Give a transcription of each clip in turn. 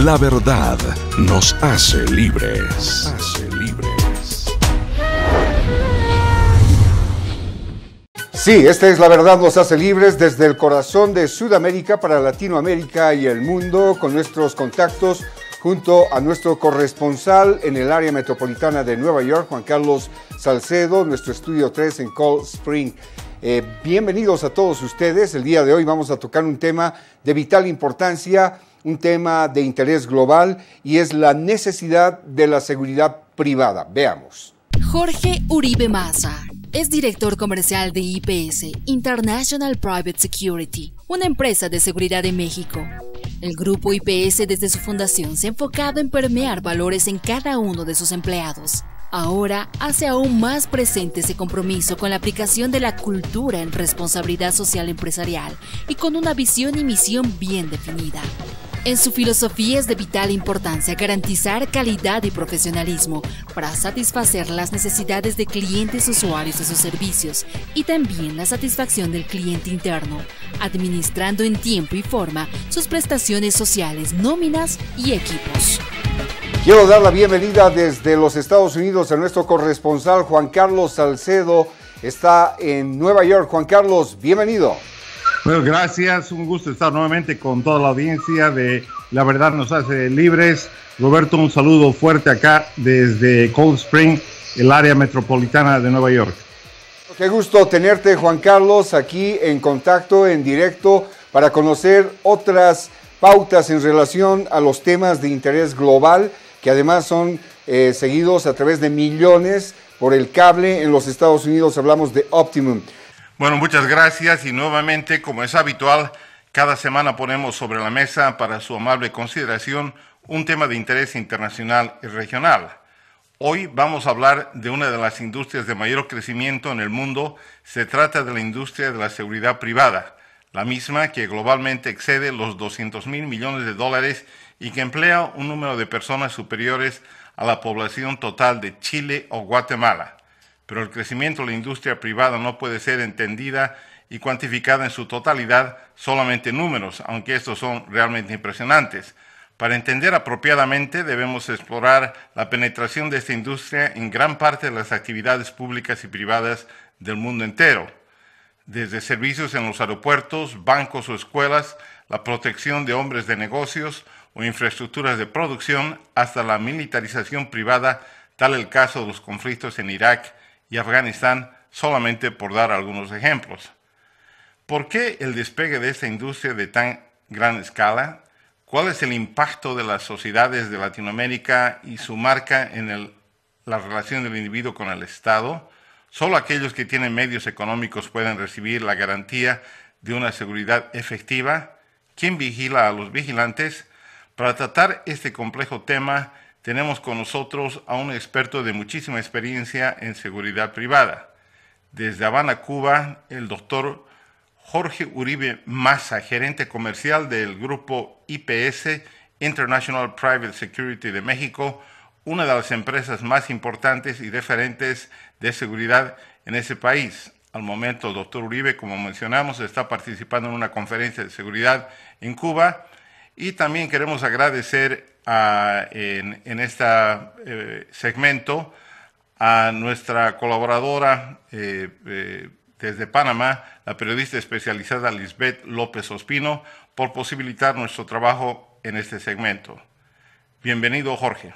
La verdad nos hace libres. Sí, esta es La Verdad nos hace libres desde el corazón de Sudamérica para Latinoamérica y el mundo, con nuestros contactos junto a nuestro corresponsal en el área metropolitana de Nueva York, Juan Carlos Salcedo, nuestro estudio 3 en Cold Spring. Bienvenidos a todos ustedes. El día de hoy vamos a tocar un tema de vital importancia, un tema de interés global, y es la necesidad de la seguridad privada. Veamos. Jorge Uribe Maza es director comercial de IPS, International Private Security, una empresa de seguridad de México. El grupo IPS desde su fundación se ha enfocado en permear valores en cada uno de sus empleados. Ahora hace aún más presente ese compromiso con la aplicación de la cultura en responsabilidad social empresarial y con una visión y misión bien definida. En su filosofía es de vital importancia garantizar calidad y profesionalismo para satisfacer las necesidades de clientes usuarios de sus servicios y también la satisfacción del cliente interno, administrando en tiempo y forma sus prestaciones sociales, nóminas y equipos. Quiero dar la bienvenida desde los Estados Unidos a nuestro corresponsal Juan Carlos Salcedo. Está en Nueva York. Juan Carlos, bienvenido. Bueno, gracias. Un gusto estar nuevamente con toda la audiencia de La Verdad nos hace libres. Roberto, un saludo fuerte acá desde Cold Spring, el área metropolitana de Nueva York. Qué gusto tenerte, Juan Carlos, aquí en contacto, en directo, para conocer otras pautas en relación a los temas de interés global, que además son seguidos a través de millones por el cable. En los Estados Unidos hablamos de Optimum. Bueno, muchas gracias, y nuevamente, como es habitual, cada semana ponemos sobre la mesa para su amable consideración un tema de interés internacional y regional. Hoy vamos a hablar de una de las industrias de mayor crecimiento en el mundo. Se trata de la industria de la seguridad privada, la misma que globalmente excede los $200,000 millones y que emplea un número de personas superiores a la población total de Chile o Guatemala. Pero el crecimiento de la industria privada no puede ser entendida y cuantificada en su totalidad solamente en números, aunque estos son realmente impresionantes. Para entender apropiadamente debemos explorar la penetración de esta industria en gran parte de las actividades públicas y privadas del mundo entero, desde servicios en los aeropuertos, bancos o escuelas, la protección de hombres de negocios o infraestructuras de producción, hasta la militarización privada, tal el caso de los conflictos en Irak y Afganistán, solamente por dar algunos ejemplos. ¿Por qué el despegue de esta industria de tan gran escala? ¿Cuál es el impacto de las sociedades de Latinoamérica y su marca en la relación del individuo con el Estado? Solo aquellos que tienen medios económicos pueden recibir la garantía de una seguridad efectiva. ¿Quién vigila a los vigilantes? Para tratar este complejo tema, tenemos con nosotros a un experto de muchísima experiencia en seguridad privada. Desde Habana, Cuba, el doctor Jorge Uribe Maza, gerente comercial del grupo IPS, International Private Security de México, una de las empresas más importantes y referentes de seguridad en ese país. Al momento, el doctor Uribe, como mencionamos, está participando en una conferencia de seguridad en Cuba, y también queremos agradecer en este segmento a nuestra colaboradora desde Panamá, la periodista especializada Lisbeth López Ospino, por posibilitar nuestro trabajo en este segmento. Bienvenido, Jorge.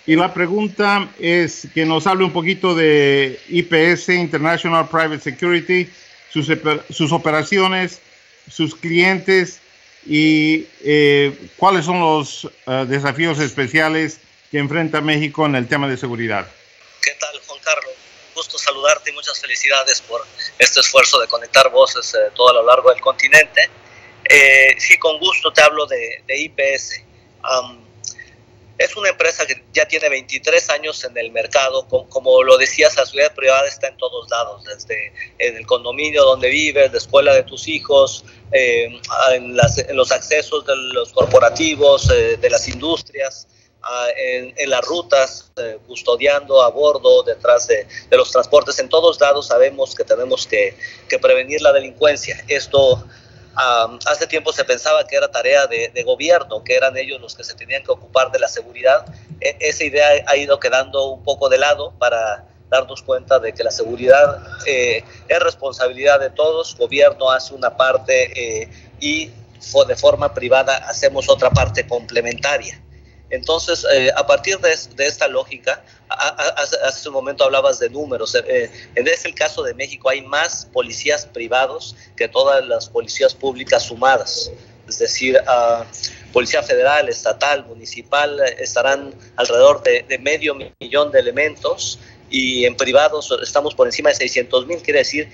Y la pregunta es que nos hable un poquito de IPS, International Private Security, sus operaciones, sus clientes y cuáles son los desafíos especiales que enfrenta México en el tema de seguridad. ¿Qué tal, Juan Carlos? Gusto saludarte y muchas felicidades por este esfuerzo de conectar voces todo a lo largo del continente. Sí, con gusto te hablo de IPS. Es una empresa que ya tiene 23 años en el mercado. Como lo decías, la seguridad privada está en todos lados, desde en el condominio donde vives, la escuela de tus hijos, en los accesos de los corporativos, de las industrias, en las rutas, custodiando a bordo, detrás de los transportes. En todos lados sabemos que tenemos que prevenir la delincuencia. Esto Hace tiempo se pensaba que era tarea de gobierno, que eran ellos los que se tenían que ocupar de la seguridad. Esa idea ha ido quedando un poco de lado para darnos cuenta de que la seguridad es responsabilidad de todos. Gobierno hace una parte y de forma privada hacemos otra parte complementaria. Entonces, a partir de esta lógica, hace un momento hablabas de números. En el caso de México hay más policías privados que todas las policías públicas sumadas. Es decir, Policía Federal, Estatal, Municipal, estarán alrededor de 500,000 de elementos, y en privados estamos por encima de 600,000. Quiere decir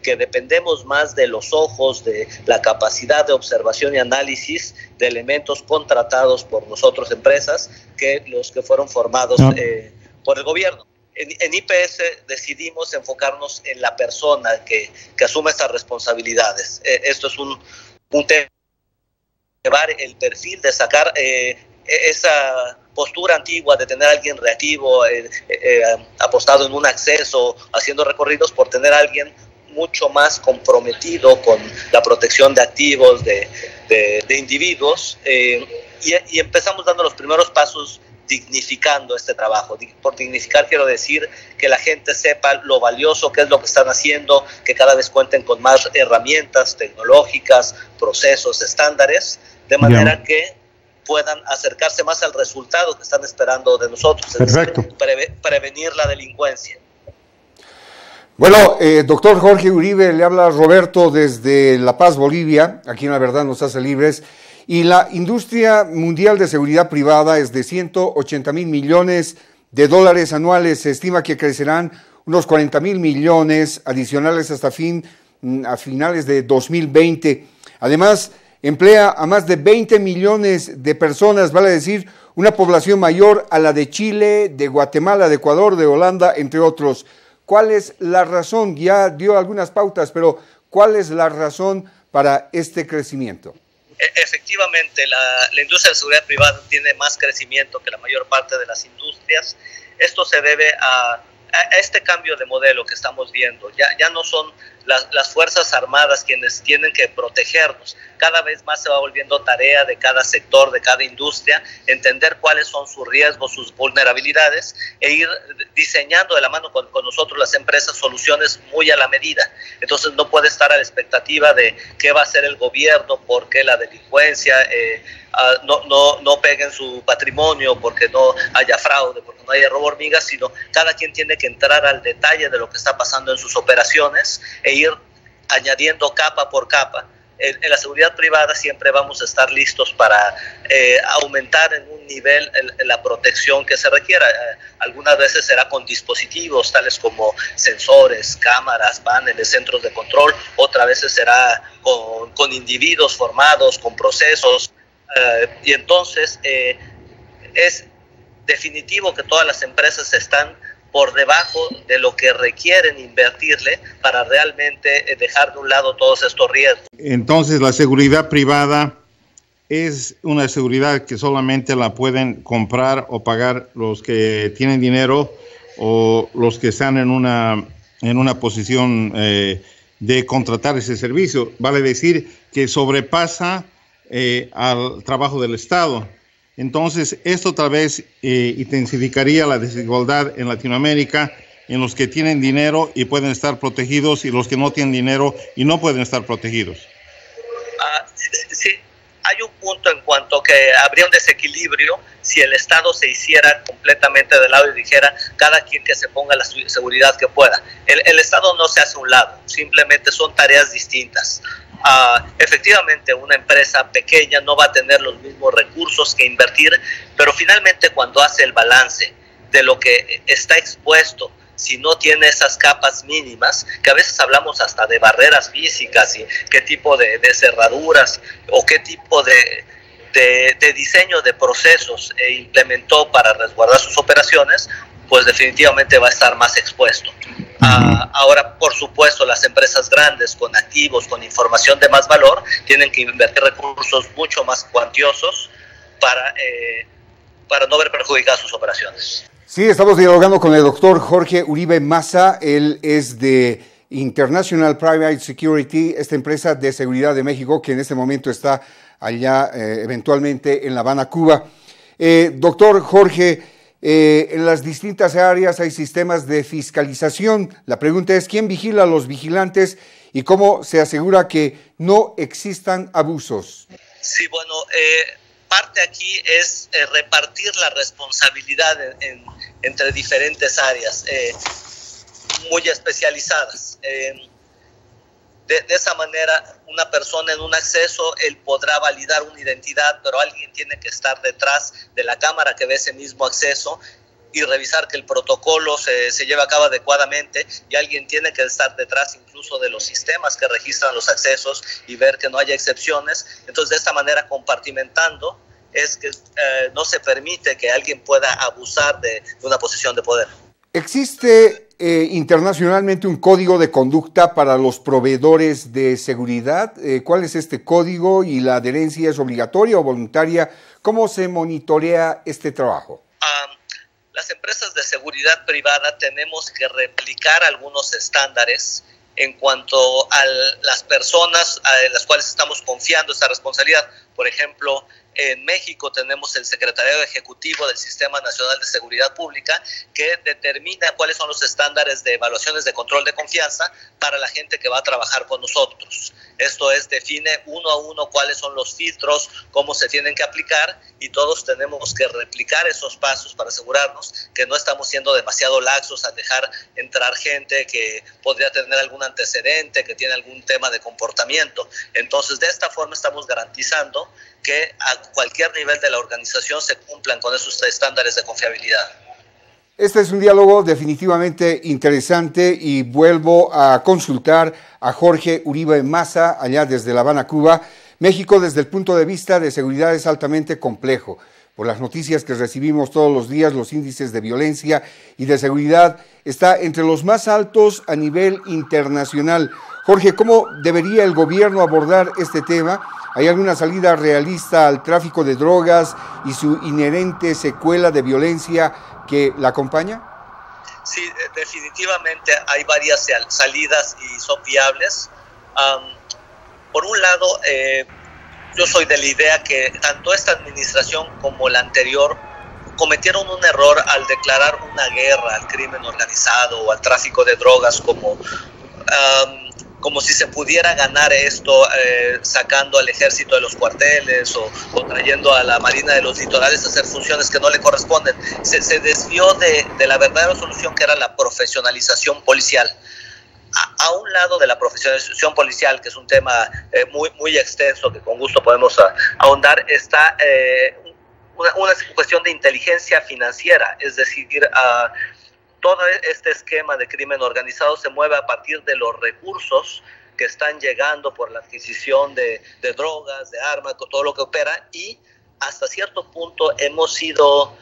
que dependemos más de los ojos, de la capacidad de observación y análisis de elementos contratados por nosotros, empresas, que los que fueron formados por el gobierno. En IPS decidimos enfocarnos en la persona que asume estas responsabilidades. Esto es un tema, llevar el perfil, de sacar esa postura antigua de tener a alguien reactivo, apostado en un acceso, haciendo recorridos, por tener a alguien mucho más comprometido con la protección de activos, de individuos, y empezamos dando los primeros pasos dignificando este trabajo. Por dignificar quiero decir que la gente sepa lo valioso que es lo que están haciendo, que cada vez cuenten con más herramientas tecnológicas, procesos, estándares, de manera que puedan acercarse más al resultado que están esperando de nosotros. Perfecto. Es decir, prevenir la delincuencia. Bueno, doctor Jorge Uribe, le habla Roberto desde La Paz, Bolivia. Aquí en La Verdad nos hace libres. Y la industria mundial de seguridad privada es de 180,000 millones de dólares anuales. Se estima que crecerán unos 40,000 millones adicionales hasta a finales de 2020. Además, emplea a más de 20 millones de personas, vale decir, una población mayor a la de Chile, de Guatemala, de Ecuador, de Holanda, entre otros. ¿Cuál es la razón? Ya dio algunas pautas, pero ¿cuál es la razón para este crecimiento? Efectivamente, la industria de seguridad privada tiene más crecimiento que la mayor parte de las industrias. Esto se debe a este cambio de modelo que estamos viendo. Ya no son las Fuerzas Armadas quienes tienen que protegernos. Cada vez más se va volviendo tarea de cada sector, de cada industria, entender cuáles son sus riesgos, sus vulnerabilidades, e ir diseñando de la mano con nosotros, las empresas, soluciones muy a la medida. Entonces no puede estar a la expectativa de qué va a hacer el gobierno, porque la delincuencia no peguen su patrimonio, porque no haya fraude, porque no haya robo hormigas, sino cada quien tiene que entrar al detalle de lo que está pasando en sus operaciones e ir añadiendo capa por capa. En la seguridad privada siempre vamos a estar listos para aumentar en un nivel la protección que se requiera. Algunas veces será con dispositivos tales como sensores, cámaras, paneles, centros de control. Otras veces será con individuos formados, con procesos. Y entonces es definitivo que todas las empresas están por debajo de lo que requieren invertirle para realmente dejar de un lado todos estos riesgos. Entonces, la seguridad privada es una seguridad que solamente la pueden comprar o pagar los que tienen dinero o los que están en una posición de contratar ese servicio. Vale decir que sobrepasa al trabajo del Estado. Entonces, esto tal vez intensificaría la desigualdad en Latinoamérica, en los que tienen dinero y pueden estar protegidos y los que no tienen dinero y no pueden estar protegidos. Sí, hay un punto en cuanto que habría un desequilibrio si el Estado se hiciera completamente de lado y dijera cada quien que se ponga la seguridad que pueda. El Estado no se hace a un lado, simplemente son tareas distintas. Efectivamente, una empresa pequeña no va a tener los mismos recursos que invertir, pero finalmente cuando hace el balance de lo que está expuesto, si no tiene esas capas mínimas, que a veces hablamos hasta de barreras físicas y qué tipo de cerraduras o qué tipo de diseño de procesos implementó para resguardar sus operaciones, pues definitivamente va a estar más expuesto. Ahora, por supuesto, las empresas grandes con activos, con información de más valor, tienen que invertir recursos mucho más cuantiosos para no ver perjudicadas sus operaciones. Sí, estamos dialogando con el doctor Jorge Uribe Massa. Él es de International Private Security, esta empresa de seguridad de México que en este momento está allá eventualmente en La Habana, Cuba. Doctor Jorge, en las distintas áreas hay sistemas de fiscalización. La pregunta es, ¿quién vigila a los vigilantes y cómo se asegura que no existan abusos? Sí, bueno, parte aquí es repartir la responsabilidad entre diferentes áreas muy especializadas. De esa manera, una persona en un acceso, él podrá validar una identidad, pero alguien tiene que estar detrás de la cámara que ve ese mismo acceso y revisar que el protocolo se lleve a cabo adecuadamente, y alguien tiene que estar detrás incluso de los sistemas que registran los accesos y ver que no haya excepciones. Entonces, de esta manera, compartimentando, es que no se permite que alguien pueda abusar de una posición de poder. ¿Existe internacionalmente un código de conducta para los proveedores de seguridad? ¿Cuál es este código y la adherencia es obligatoria o voluntaria? ¿Cómo se monitorea este trabajo? Las empresas de seguridad privada tenemos que replicar algunos estándares en cuanto a las personas a las cuales estamos confiando esta responsabilidad. Por ejemplo, en México tenemos el Secretariado Ejecutivo del Sistema Nacional de Seguridad Pública, que determina cuáles son los estándares de evaluaciones de control de confianza para la gente que va a trabajar con nosotros. Esto es, define uno a uno cuáles son los filtros, cómo se tienen que aplicar, y todos tenemos que replicar esos pasos para asegurarnos que no estamos siendo demasiado laxos al dejar entrar gente que podría tener algún antecedente, que tiene algún tema de comportamiento. Entonces, de esta forma estamos garantizando que a cualquier nivel de la organización se cumplan con esos estándares de confiabilidad. Este es un diálogo definitivamente interesante y vuelvo a consultar a Jorge Uribe Maza, allá desde La Habana, Cuba. México, desde el punto de vista de seguridad, es altamente complejo. Por las noticias que recibimos todos los días, los índices de violencia y de seguridad está entre los más altos a nivel internacional. Jorge, ¿cómo debería el gobierno abordar este tema? ¿Hay alguna salida realista al tráfico de drogas y su inherente secuela de violencia que la acompaña? Sí, definitivamente hay varias salidas y son viables. Por un lado, yo soy de la idea que tanto esta administración como la anterior cometieron un error al declarar una guerra al crimen organizado o al tráfico de drogas como si se pudiera ganar esto sacando al ejército de los cuarteles o trayendo a la Marina de los litorales a hacer funciones que no le corresponden. Se desvió de la verdadera solución, que era la profesionalización policial. A un lado de la profesionalización policial, que es un tema muy extenso, que con gusto podemos ahondar, está una cuestión de inteligencia financiera, es decir, todo este esquema de crimen organizado se mueve a partir de los recursos que están llegando por la adquisición de drogas, de armas, todo lo que opera, y hasta cierto punto hemos sido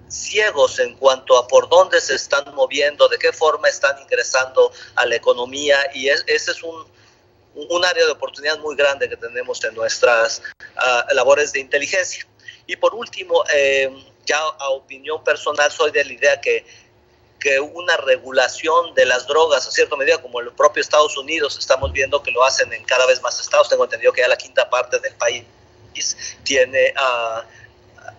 ciegos en cuanto a por dónde se están moviendo, de qué forma están ingresando a la economía, y ese es un área de oportunidad muy grande que tenemos en nuestras labores de inteligencia. Y por último, ya a opinión personal, soy de la idea que una regulación de las drogas, a cierta medida, como el propio Estados Unidos, estamos viendo que lo hacen en cada vez más estados. Tengo entendido que ya la quinta parte del país tiene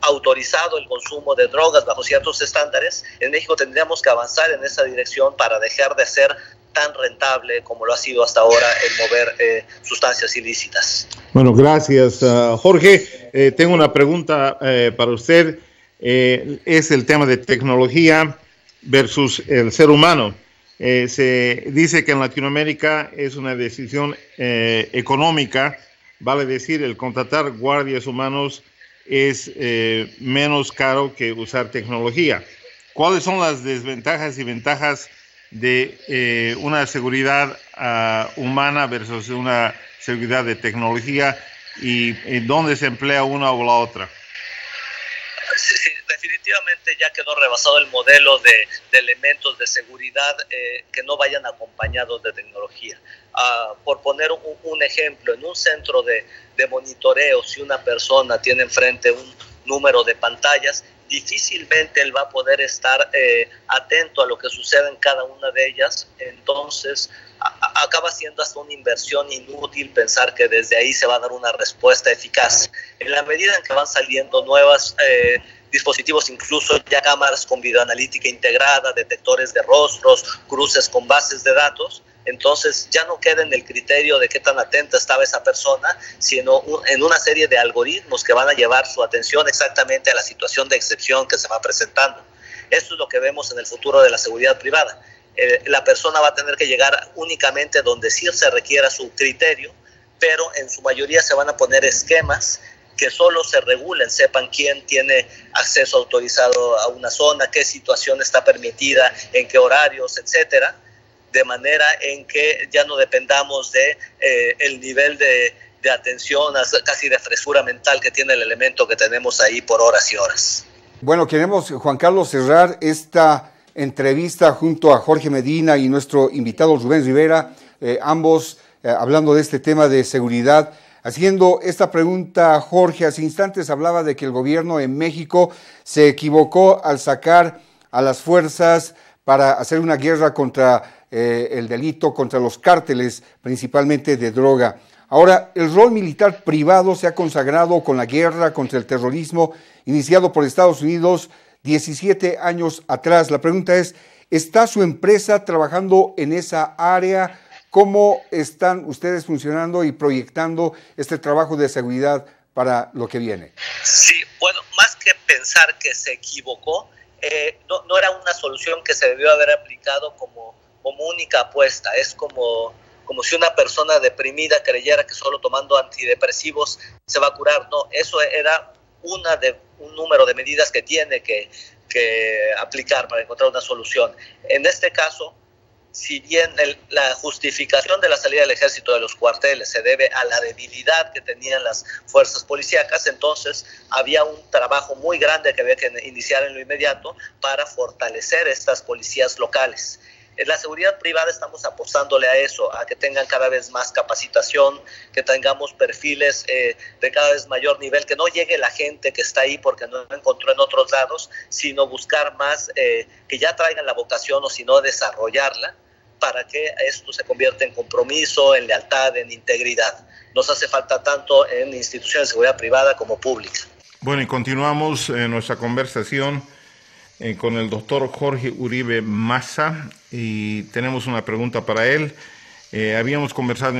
autorizado el consumo de drogas bajo ciertos estándares. En México tendríamos que avanzar en esa dirección para dejar de ser tan rentable como lo ha sido hasta ahora el mover sustancias ilícitas. Bueno, gracias, Jorge. Tengo una pregunta para usted. Es el tema de tecnología versus el ser humano. Se dice que en Latinoamérica es una decisión económica, vale decir, el contratar guardias humanos es menos caro que usar tecnología. ¿Cuáles son las desventajas y ventajas de una seguridad humana versus una seguridad de tecnología, y dónde se emplea una o la otra? Sí, definitivamente ya quedó rebasado el modelo de elementos de seguridad que no vayan acompañados de tecnología. Por poner un ejemplo, en un centro de monitoreo, si una persona tiene enfrente un número de pantallas, difícilmente él va a poder estar atento a lo que sucede en cada una de ellas. Entonces acaba siendo hasta una inversión inútil pensar que desde ahí se va a dar una respuesta eficaz. En la medida en que van saliendo nuevas dispositivos, incluso ya cámaras con videoanalítica integrada, detectores de rostros, cruces con bases de datos, entonces ya no queda en el criterio de qué tan atenta estaba esa persona, sino en una serie de algoritmos que van a llevar su atención exactamente a la situación de excepción que se va presentando. Esto es lo que vemos en el futuro de la seguridad privada. La persona va a tener que llegar únicamente donde sí se requiera su criterio, pero en su mayoría se van a poner esquemas que solo se regulen, sepan quién tiene acceso autorizado a una zona, qué situación está permitida, en qué horarios, etcétera, de manera en que ya no dependamos de el nivel de atención, casi de frescura mental que tiene el elemento que tenemos ahí por horas y horas. Bueno, queremos, Juan Carlos, cerrar esta entrevista junto a Jorge Medina y nuestro invitado Rubén Rivera, ambos hablando de este tema de seguridad. Haciendo esta pregunta, Jorge, hace instantes hablaba de que el gobierno en México se equivocó al sacar a las fuerzas para hacer una guerra contra el delito, contra los cárteles, principalmente de droga. Ahora, el rol militar privado se ha consagrado con la guerra contra el terrorismo iniciado por Estados Unidos 17 años atrás. La pregunta es, ¿está su empresa trabajando en esa área? ¿Cómo están ustedes funcionando y proyectando este trabajo de seguridad para lo que viene? Sí, bueno, más que pensar que se equivocó, no era una solución que se debió haber aplicado como única apuesta. Es como si una persona deprimida creyera que solo tomando antidepresivos se va a curar. No, eso era un número de medidas que tiene que aplicar para encontrar una solución. En este caso, si bien la justificación de la salida del ejército de los cuarteles se debe a la debilidad que tenían las fuerzas policíacas, entonces había un trabajo muy grande que había que iniciar en lo inmediato para fortalecer estas policías locales. En la seguridad privada estamos apostándole a eso, a que tengan cada vez más capacitación, que tengamos perfiles de cada vez mayor nivel, que no llegue la gente que está ahí porque no encontró en otros lados, sino buscar más que ya traigan la vocación o si no desarrollarla para que esto se convierta en compromiso, en lealtad, en integridad. Nos hace falta tanto en instituciones de seguridad privada como pública. Bueno, y continuamos nuestra conversación con el doctor Jorge Uribe Massa y tenemos una pregunta para él. Habíamos conversado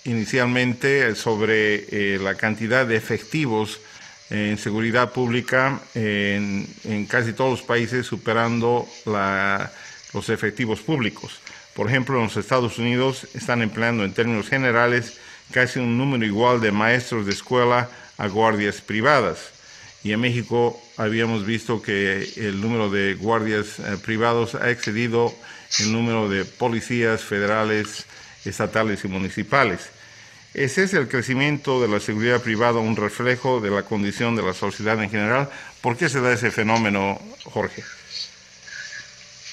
inicialmente sobre la cantidad de efectivos en seguridad pública en casi todos los países, superando los efectivos públicos. Por ejemplo, en los Estados Unidos están empleando en términos generales casi un número igual de maestros de escuela a guardias privadas. Y en México habíamos visto que el número de guardias privados ha excedido el número de policías federales, estatales y municipales. ¿Ese es el crecimiento de la seguridad privada un reflejo de la condición de la sociedad en general? ¿Por qué se da ese fenómeno, Jorge?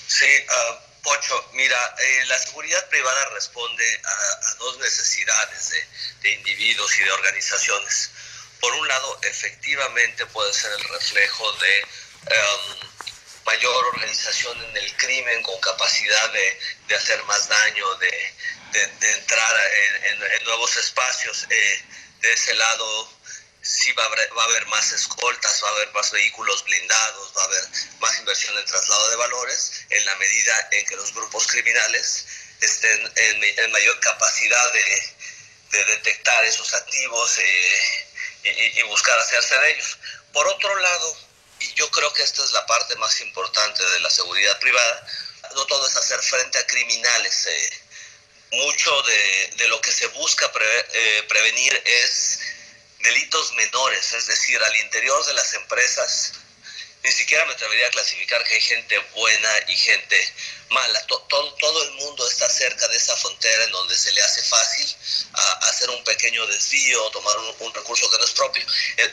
Sí, Pocho, mira, la seguridad privada responde a dos necesidades de individuos y de organizaciones. Por un lado, efectivamente puede ser el reflejo de mayor organización en el crimen, con capacidad de hacer más daño, de entrar en nuevos espacios. De ese lado, sí va a haber más escoltas, va a haber más vehículos blindados, va a haber más inversión en traslado de valores, en la medida en que los grupos criminales estén en mayor capacidad de detectar esos activos y buscar hacerse de ellos. Por otro lado, y yo creo que esta es la parte más importante de la seguridad privada, no todo es hacer frente a criminales. Mucho de lo que se busca prevenir es delitos menores, es decir, al interior de las empresas. Ni siquiera me atrevería a clasificar que hay gente buena y gente mala. Todo el mundo está cerca de esa frontera en donde se le hace fácil hacer un pequeño desvío, tomar un recurso que no es propio.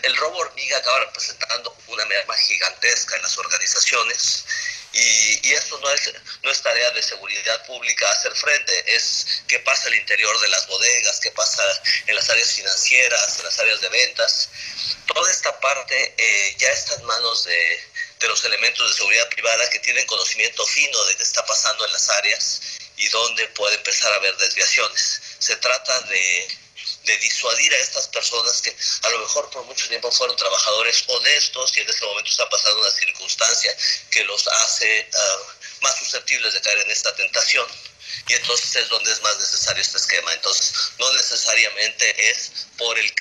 El robo hormiga acaba representando una merma gigantesca en las organizaciones Y eso no es tarea de seguridad pública hacer frente, es qué pasa al interior de las bodegas, qué pasa en las áreas financieras, en las áreas de ventas. Toda esta parte ya está en manos de los elementos de seguridad privada que tienen conocimiento fino de qué está pasando en las áreas y dónde puede empezar a haber desviaciones. Se trata de disuadir a estas personas que a lo mejor por mucho tiempo fueron trabajadores honestos y en este momento está pasando una circunstancia que los hace más susceptibles de caer en esta tentación. Y entonces es donde es más necesario este esquema. Entonces no necesariamente es por el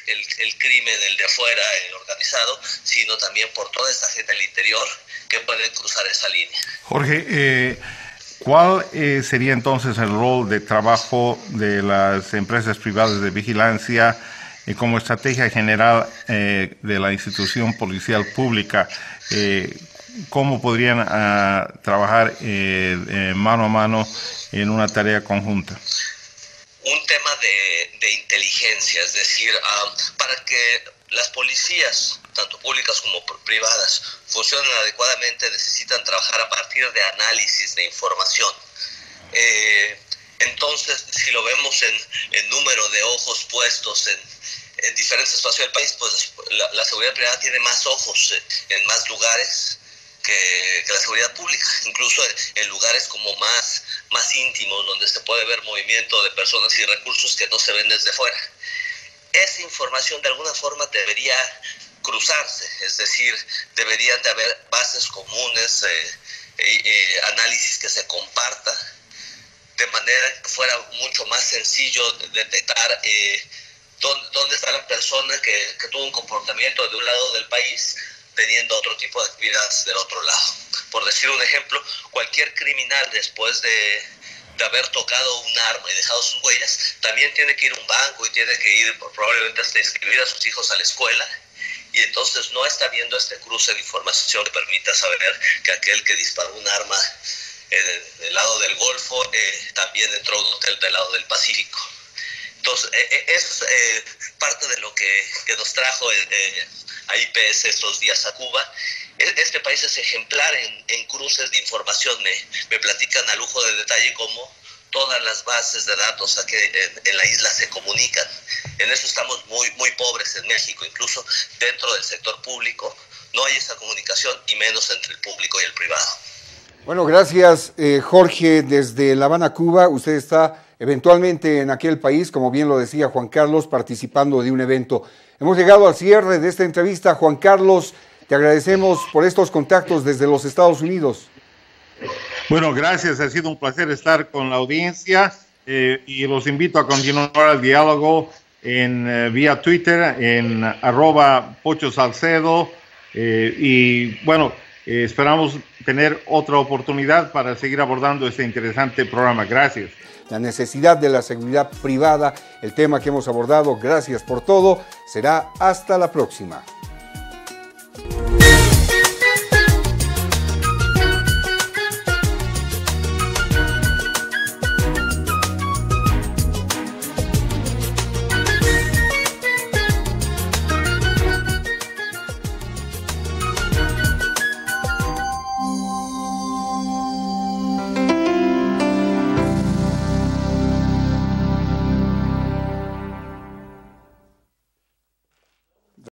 crimen, el de afuera, el organizado, sino también por toda esta gente del interior que puede cruzar esa línea. Jorge, ¿cuál sería entonces el rol de trabajo de las empresas privadas de vigilancia como estrategia general de la institución policial pública? ¿Cómo podrían trabajar mano a mano en una tarea conjunta? Un tema de inteligencia, es decir, para que las policías, tanto públicas como privadas, funcionen adecuadamente, necesitan trabajar a partir de análisis de información. Entonces, si lo vemos en número de ojos puestos en diferentes espacios del país, pues la seguridad privada tiene más ojos en más lugares que la seguridad pública, incluso en lugares como más íntimos, donde se puede ver movimiento de personas y recursos que no se ven desde fuera. Esa información de alguna forma debería cruzarse, es decir, deberían de haber bases comunes, análisis que se comparta, de manera que fuera mucho más sencillo detectar dónde está la persona que tuvo un comportamiento de un lado del país teniendo otro tipo de actividades del otro lado. Por decir un ejemplo, cualquier criminal después de haber tocado un arma y dejado sus huellas, también tiene que ir a un banco y tiene que ir probablemente hasta inscribir a sus hijos a la escuela, y entonces no está viendo este cruce de información que permita saber que aquel que disparó un arma del lado del Golfo también entró a un hotel del lado del Pacífico. Entonces, es parte de lo que nos trajo a IPS estos días a Cuba. Este país es ejemplar en cruces de información. Me platican a lujo de detalle cómo todas las bases de datos aquí en la isla se comunican. En eso estamos muy pobres en México. Incluso dentro del sector público no hay esa comunicación, y menos entre el público y el privado. Bueno, gracias Jorge desde La Habana, Cuba. Usted está eventualmente en aquel país, como bien lo decía Juan Carlos, participando de un evento. Hemos llegado al cierre de esta entrevista. Juan Carlos, te agradecemos por estos contactos desde los Estados Unidos. Bueno, gracias. Ha sido un placer estar con la audiencia y los invito a continuar el diálogo vía Twitter en @PochoSalcedo y bueno, esperamos tener otra oportunidad para seguir abordando este interesante programa. Gracias. La necesidad de la seguridad privada, el tema que hemos abordado. Gracias por todo. Será hasta la próxima.